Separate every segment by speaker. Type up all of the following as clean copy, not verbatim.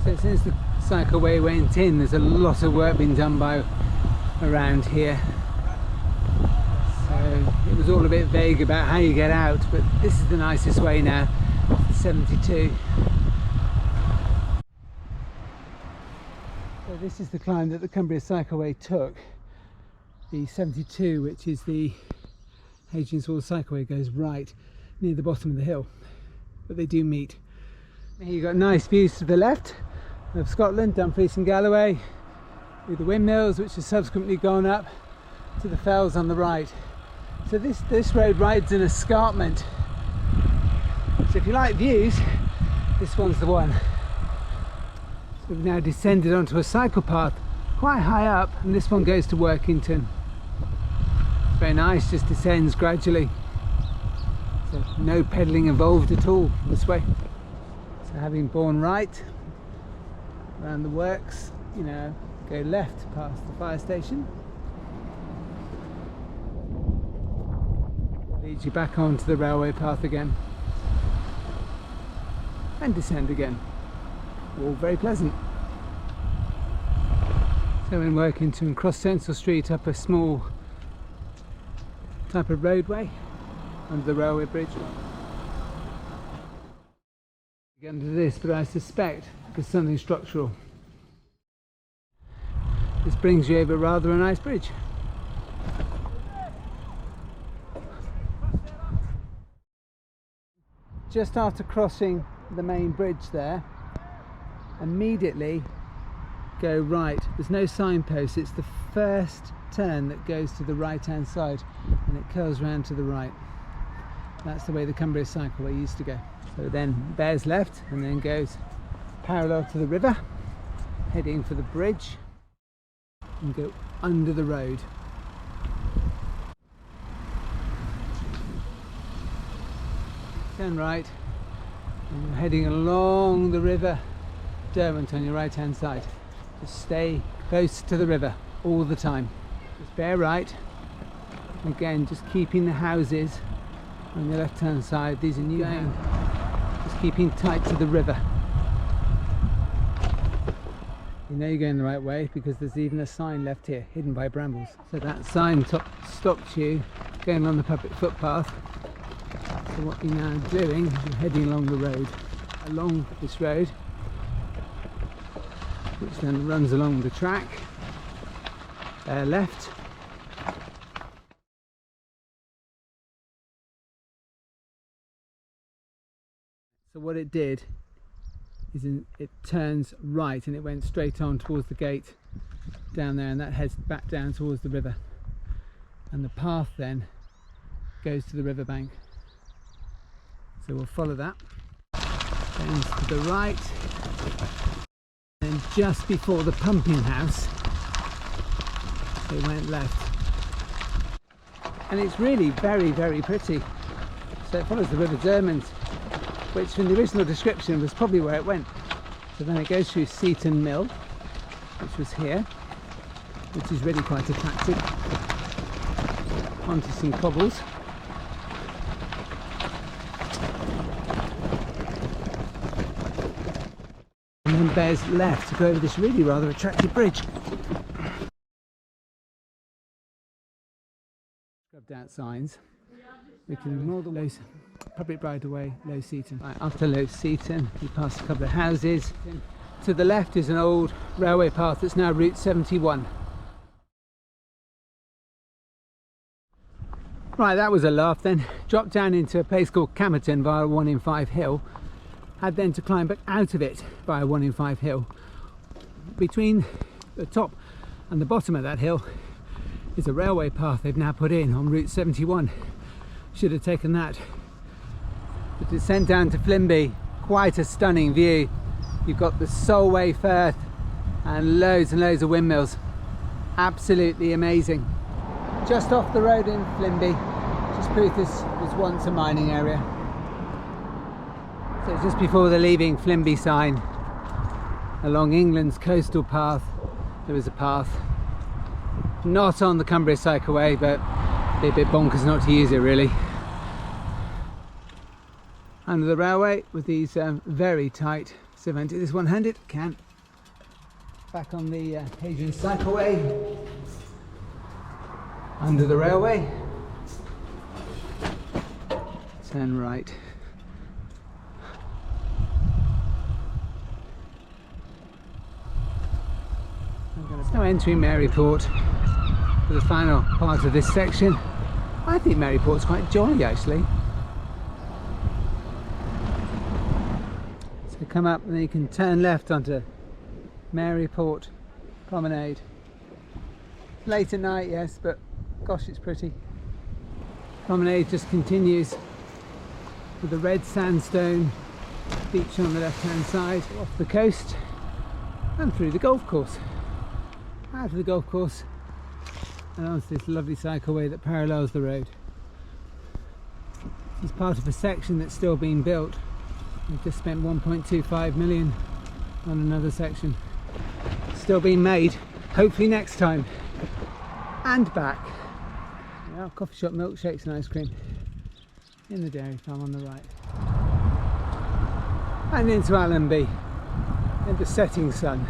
Speaker 1: So since the cycleway went in, there's a lot of work being done around here. So it was all a bit vague about how you get out, but this is the nicest way now. 72. So this is the climb that the Cumbria Cycleway took. The 72, which is the Hadrian's Wall Cycleway, goes right near the bottom of the hill, but they do meet. Here you've got nice views to the left of Scotland, Dumfries and Galloway, with the windmills, which have subsequently gone up to the fells on the right. So this road rides an escarpment. So if you like views, this one's the one. So we've now descended onto a cycle path quite high up, and this one goes to Workington. It's very nice, just descends gradually. So no pedalling involved at all this way. So having borne right around the works, you know, go left past the fire station. Leads you back onto the railway path again. And descend again. All very pleasant. So in Workington, cross Central Street up a small type of roadway under the railway bridge. Get under this, but I suspect it's something structural. This brings you over rather a nice bridge. Just after crossing the main bridge there, immediately go right. There's no signpost, it's the first turn that goes to the right hand side and it curls round to the right. That's the way the Cumbria Cycleway used to go. So it then bears left and then goes parallel to the river, heading for the bridge, and go under the road. Turn right, and you're heading along the river Derwent on your right hand side. Just stay close to the river all the time. Just bear right. Again, just keeping the houses on the left hand side. These are new houses. Just keeping tight to the river. You know you're going the right way because there's even a sign left here, hidden by brambles. So that sign stops you going on the public footpath. So what you're now doing is you're heading along the road, along this road, which then runs along the track, left. So what it did is it turns right and it went straight on towards the gate down there, and that heads back down towards the river, and the path then goes to the riverbank. So we'll follow that, then to the right, and just before the pumping house it went left, and it's really very, very pretty. So it follows the River Derwent, which from the original description was probably where it went. So then it goes through Seaton Mill, which was here, which is really quite attractive, onto some cobbles, and then bears left to go over this really rather attractive bridge. Scrubbed out signs. We can ignore the low public right of way, Low Seaton. Right, after Low Seaton we pass a couple of houses. To the left is an old railway path that's now Route 71. Right, that was a laugh then. Dropped down into a place called Camerton via 1 in 5 hill. Had then to climb back out of it via 1 in 5 hill. Between the top and the bottom of that hill is a railway path they've now put in on Route 71. Should have taken that. The descent down to Flimby, quite a stunning view. You've got the Solway Firth and loads of windmills. Absolutely amazing. Just off the road in Flimby, just proof this was once a mining area. So just before the leaving Flimby sign, along England's coastal path, there was a path. Not on the Cumbria Cycleway, but it'd be a bit bonkers not to use it really. Under the railway with these very tight So if I do this one-handed, can. Back on the Hadrian Cycleway, under the railway, turn right. Now entering Maryport for the final part of this section. I think Maryport's quite jolly actually. So come up and then you can turn left onto Maryport Promenade. Late at night, yes, but gosh, it's pretty. Promenade just continues with the red sandstone beach on the left hand side, off the coast and through the golf course. Out of the golf course and onto this lovely cycleway that parallels the road. This is part of a section that's still being built. We've just spent 1.25 million on another section. Still being made, hopefully next time. And back. Now, coffee shop, milkshakes and ice cream in the dairy farm on the right. And into Allenby in the setting sun.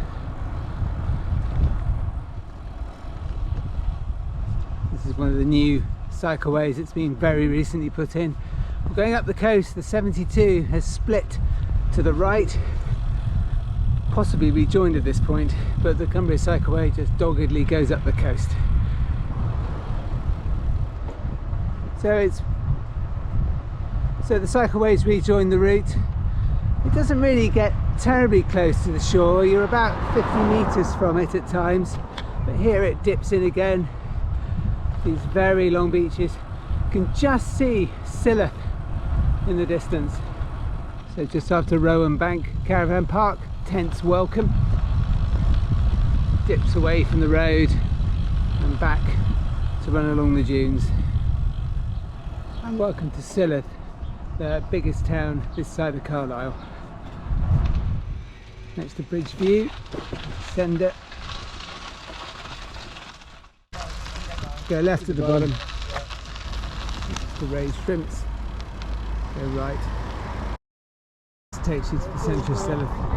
Speaker 1: This is one of the new cycleways that's been very recently put in. We're going up the coast. The 72 has split to the right, possibly rejoined at this point, but the Cumbria Cycleway just doggedly goes up the coast. So the cycleways rejoin the route. It doesn't really get terribly close to the shore. You're about 50 metres from it at times, but here it dips in again. These very long beaches. You can just see Silloth in the distance. So just after Rowan Bank Caravan Park, tents welcome. Dips away from the road and back to run along the dunes. And welcome to Silloth, the biggest town this side of Carlisle. Next to Bridgeview, Sender. Go left at the bottom, the raised shrimps, go right. This takes you to the centre of Silloth.